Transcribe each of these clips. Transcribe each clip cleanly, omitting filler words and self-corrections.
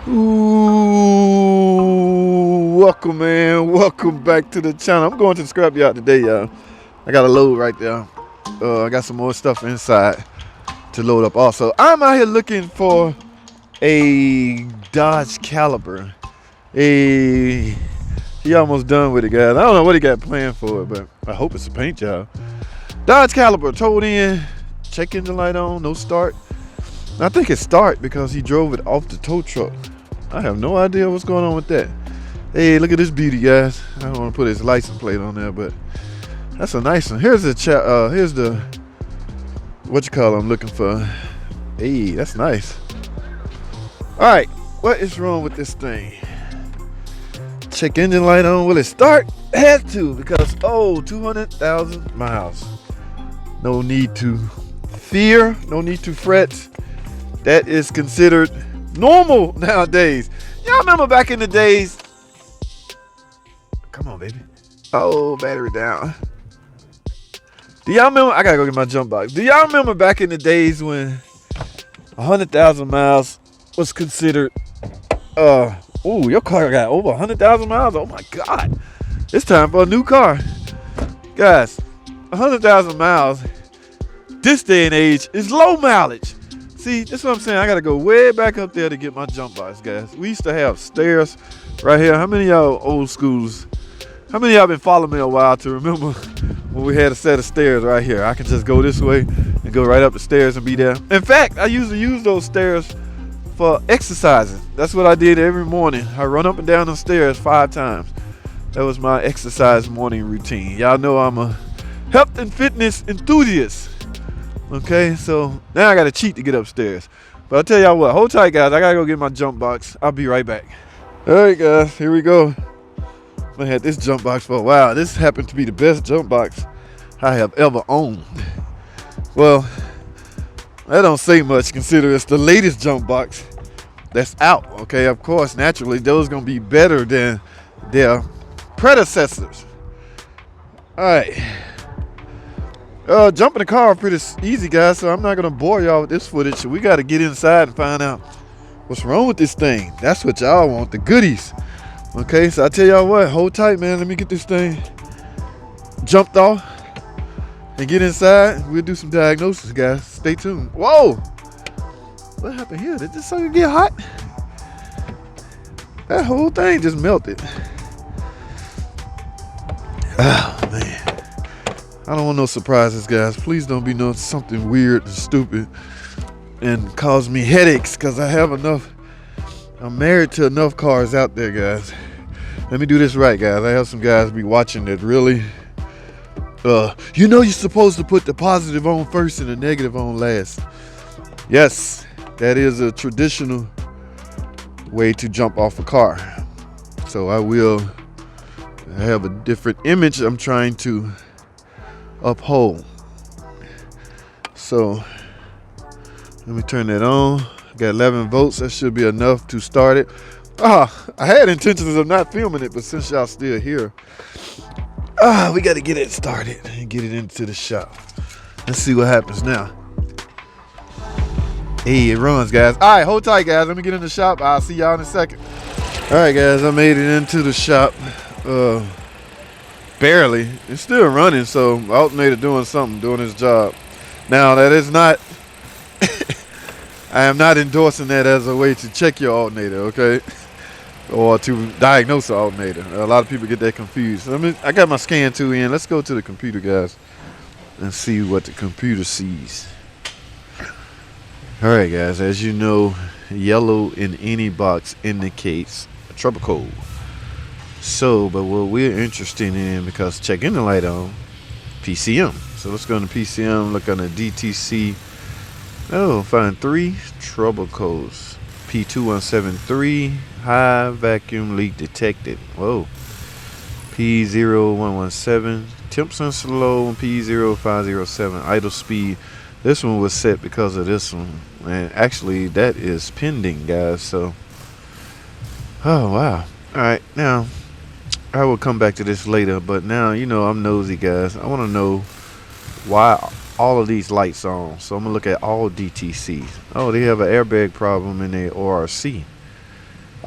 Ooh, welcome, man. Welcome back to the channel. I'm going to the scrapyard today, y'all. I got a load right there. I got some more stuff inside to load up also. I'm out here looking for a Dodge Caliber. He almost done with it, guys. I don't know what he got planned for it, but I hope it's a paint job. Dodge Caliber, towed in, check engine light on, no start. I think it start because he drove it off the tow truck. I have no idea what's going on with that. Hey, look at this beauty, guys. I don't want to put his license plate on there, but that's a nice one. Here's the what you call I'm looking for. Hey, that's nice. All right, what is wrong with this thing? Check engine light on. Will it start? It has to, because 200,000 miles. No need to fear, no need to fret. That is considered normal nowadays. Y'all remember back in the days? Come on, baby. Oh, battery down. Do y'all remember? I gotta go get my jump box. Do y'all remember back in the days when 100,000 miles was considered? Your car got over 100,000 miles. Oh my God! It's time for a new car, guys. 100,000 miles. This day and age is low mileage. See, that's what I'm saying. I gotta go way back up there to get my jump box, guys. We used to have stairs right here. How many of y'all old schools? How many of y'all been following me a while to remember when we had a set of stairs right here? I can just go this way and go right up the stairs and be there. In fact, I usually use those stairs for exercising. That's what I did every morning. I run up and down the stairs 5 times. That was my exercise morning routine. Y'all know I'm a health and fitness enthusiast. Okay, so now I gotta cheat to get upstairs. But I'll tell y'all what, hold tight, guys. I gotta go get my jump box. I'll be right back. All right, guys, here we go. I had this jump box for a while. This happened to be the best jump box I have ever owned. Well, that don't say much, consider it's the latest jump box that's out. Okay, of course, naturally, those gonna be better than their predecessors. All right. Jumping the car pretty easy, guys, so I'm not gonna bore y'all with this footage. We gotta get inside and find out what's wrong with this thing. That's what y'all want, the goodies. Okay, so I tell y'all what, hold tight, man. Let me get this thing jumped off and get inside. We'll do some diagnosis, guys. Stay tuned. Whoa! What happened here? Did this sucker get hot? That whole thing just melted. Oh, man. I don't want no surprises, guys. Please don't be no something weird and stupid and cause me headaches, because I have enough. I'm married to enough cars out there, guys. Let me do this right, guys. I have some guys be watching that really, you're supposed to put the positive on first and the negative on last. Yes, that is a traditional way to jump off a car. So I have a different image I'm trying to uphold. So let me turn that on. Got 11 volts. That should be enough to start it. I had intentions of not filming it, but since y'all still here, we got to get it started and get it into the shop. Let's see what happens now. Hey, it runs, guys. All right, hold tight, guys. Let me get in the shop. I'll see y'all in a second. All right, guys, I made it into the shop. Barely. It's still running, so alternator doing something, doing his job. Now, that is not, I am not endorsing that as a way to check your alternator, okay? Or to diagnose the alternator. A lot of people get that confused. I got my scan tool in. Let's go to the computer, guys, and see what the computer sees. All right, guys, as you know, yellow in any box indicates a trouble code. So, but what we're interested in, because check engine light on, PCM. So let's go into PCM, look on the DTC. Find 3 trouble codes. P2173, high vacuum leak detected. Whoa. P0117, temps are slow. P0507, idle speed. This one was set because of this one. And actually, that is pending, guys. So, oh, wow. All right, now, I will come back to this later, but now, I'm nosy, guys. I want to know why all of these lights on. So I'm gonna look at all DTCs. Oh, they have an airbag problem in their ORC.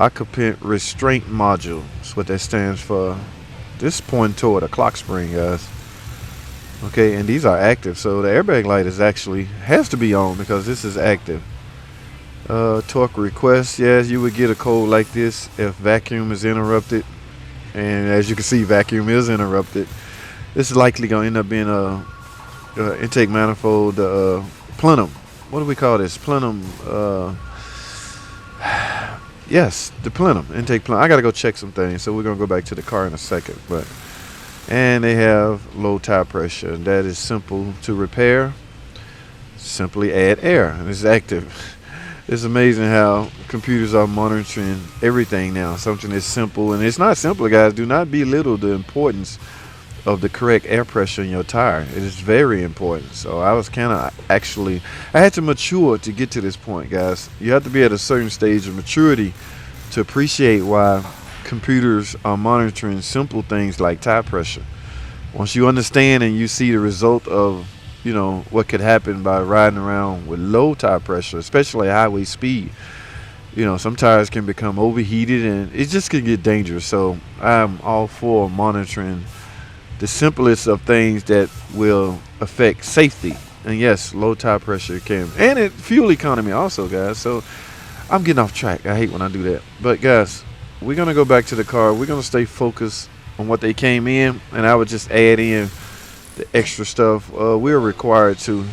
occupant restraint module. That's what that stands for. This pointing toward a clock spring, guys. Okay, and these are active, so the airbag light is actually has to be on because this is active. Torque request, yes, you would get a code like this if vacuum is interrupted, and as you can see, vacuum is interrupted. This is likely going to end up being a intake manifold plenum. What do we call this? Plenum. Yes, the plenum, intake plenum. I gotta go check some things, so we're gonna go back to the car in a second. And they have low tire pressure, and that is simple to repair. Simply add air, and it's active. It's amazing how computers are monitoring everything now. Something is simple, and it's not simple, guys. Do not belittle the importance of the correct air pressure in your tire. It is very important. So I was kind of I had to mature to get to this point, guys. You have to be at a certain stage of maturity to appreciate why computers are monitoring simple things like tire pressure. Once you understand and you see the result of, you know, what could happen by riding around with low tire pressure, especially at highway speed, you know, some tires can become overheated and it just can get dangerous. So I'm all for monitoring the simplest of things that will affect safety. And yes, low tire pressure can, and it fuel economy also, guys. So I'm getting off track. I hate when I do that. But guys, we're gonna go back to the car. We're gonna stay focused on what they came in, and I would just add in the extra stuff. We are required to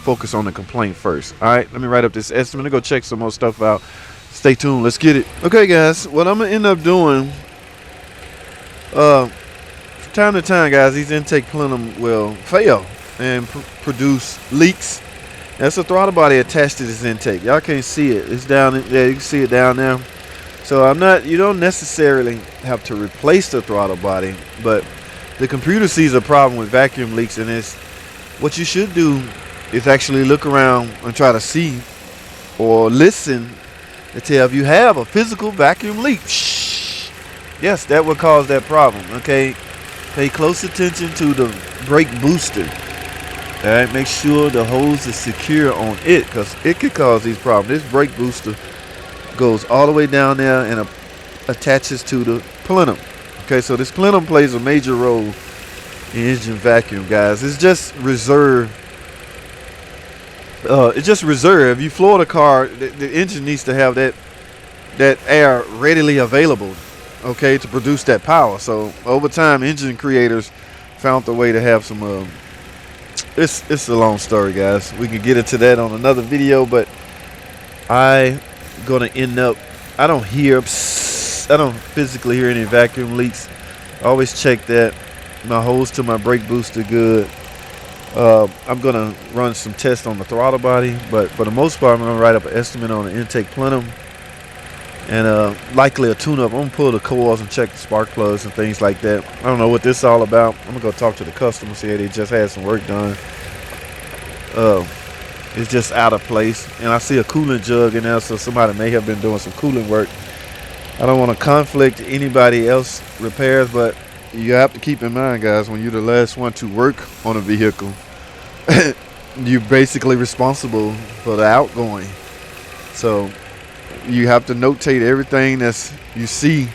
focus on the complaint first. All right, let me write up this estimate and go check some more stuff out. Stay tuned. Let's get it. Okay, guys. What I'm gonna end up doing, from time to time, guys, these intake plenum will fail and produce leaks. That's a throttle body attached to this intake. Y'all can't see it. It's down there. You can see it down there. So you don't necessarily have to replace the throttle body, but the computer sees a problem with vacuum leaks, and what you should do is actually look around and try to see or listen to tell if you have a physical vacuum leak. Shh. Yes, that would cause that problem. Okay, pay close attention to the brake booster. All right, make sure the hose is secure on it because it could cause these problems. This brake booster goes all the way down there and attaches to the plenum. Okay, so this plenum plays a major role in engine vacuum, guys. It's just reserved. If you floor the car, the engine needs to have that air readily available, okay, to produce that power. So over time, engine creators found a way to have some. It's a long story, guys. We can get into that on another video, but I don't physically hear any vacuum leaks. I always check that my hose to my brake booster good. I'm gonna run some tests on the throttle body, but for the most part, I'm gonna write up an estimate on the intake plenum and likely a tune-up. I'm gonna pull the coils and check the spark plugs and things like that. I don't know what this is all about. I'm gonna go talk to the customer, see if they just had some work done. It's just out of place, and I see a coolant jug in there, so somebody may have been doing some cooling work. I don't want to conflict anybody else repairs, but you have to keep in mind, guys, when you're the last one to work on a vehicle, you're basically responsible for the outgoing. So you have to notate everything that you see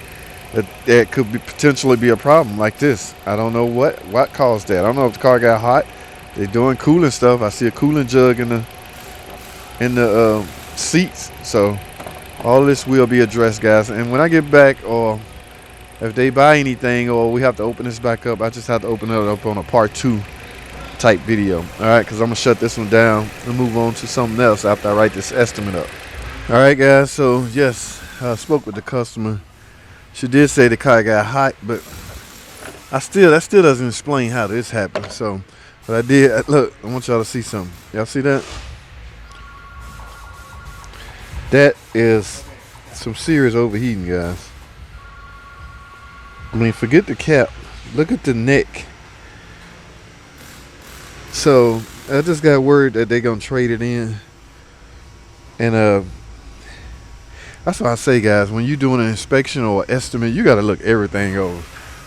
that could potentially be a problem like this. I don't know what caused that. I don't know if the car got hot. They're doing cooling stuff. I see a cooling jug in the seats. So all this will be addressed, guys. And when I get back, or if they buy anything, or we have to open this back up, I just have to open it up on a part 2 type video. All right, because I'm gonna shut this one down and move on to something else after I write this estimate up. All right, guys. So yes, I spoke with the customer. She did say the car got hot, but that still doesn't explain how this happened. So. But I did, look, I want y'all to see something. Y'all see that? That is some serious overheating, guys. I mean, forget the cap. Look at the neck. So, I just got word that they're going to trade it in. And that's why I say, guys, when you're doing an inspection or estimate, you got to look everything over.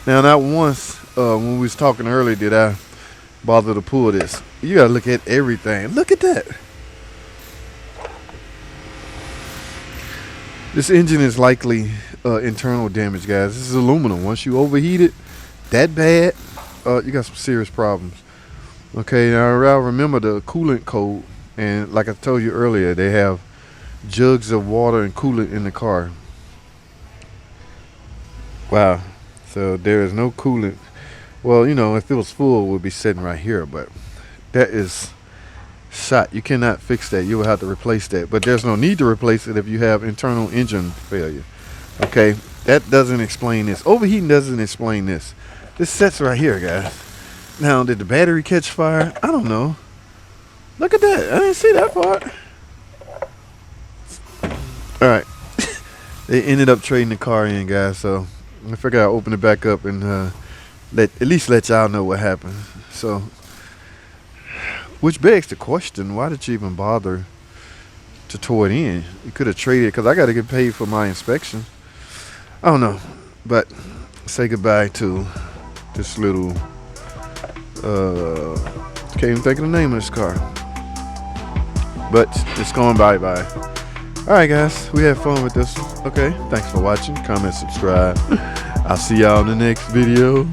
Now, not once when we was talking earlier did I bother to pull this. You gotta look at everything. Look at that. This engine is likely internal damage, guys. This is aluminum. Once you overheat it that bad, you got some serious problems. Okay, now remember the coolant code, and like I told you earlier, they have jugs of water and coolant in the car. Wow. So there is no coolant. Well, you know, if it was full, it would be sitting right here, but that is shot. You cannot fix that. You will have to replace that, but there's no need to replace it if you have internal engine failure. Okay, that doesn't explain this. Overheating doesn't explain this. This sets right here, guys. Now, did the battery catch fire? I don't know. Look at that. I didn't see that part. All right. They ended up trading the car in, guys, so I figured I'd open it back up and at least let y'all know what happened. So, which begs the question, why did you even bother to tow it in? You could have traded, because I got to get paid for my inspection. I don't know, but say goodbye to this little, can't even think of the name of this car, but it's going bye-bye. All right, guys, we had fun with this. Okay, thanks for watching. Comment, subscribe. I'll see y'all in the next video.